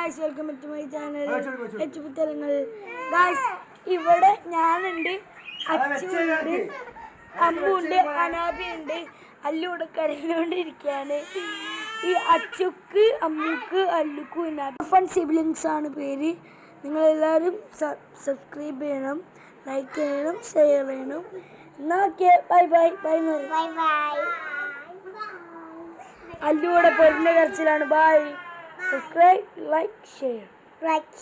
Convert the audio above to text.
guys, welcome back to my channel. Guys, ഇവിടെ ഞാനുണ്ട്, അച്ചുണ്ട്, അമ്മുണ്ട്, അനാബിയുണ്ട്, അല്ലൂടെ കരഞ്ഞുകൊണ്ടിരിക്കുകയാണ്. ഈ അച്ചുക്ക്, അമ്മുക്ക്, അല്ലുക്കും ഫൺ സിബ്ലിങ്സ് ആണ് പേര്. നിങ്ങളെല്ലാവരും സബ്സ്ക്രൈബ് ചെയ്യണം, ലൈക്ക് ചെയ്യണം, ഷെയർ ചെയ്യണം. എന്നാ okay, bye bye bye bye bye. അല്ലൂടെ പൊരിഞ്ഞ കരച്ചിലാണ്. Bye. Subscribe, like, share. Right.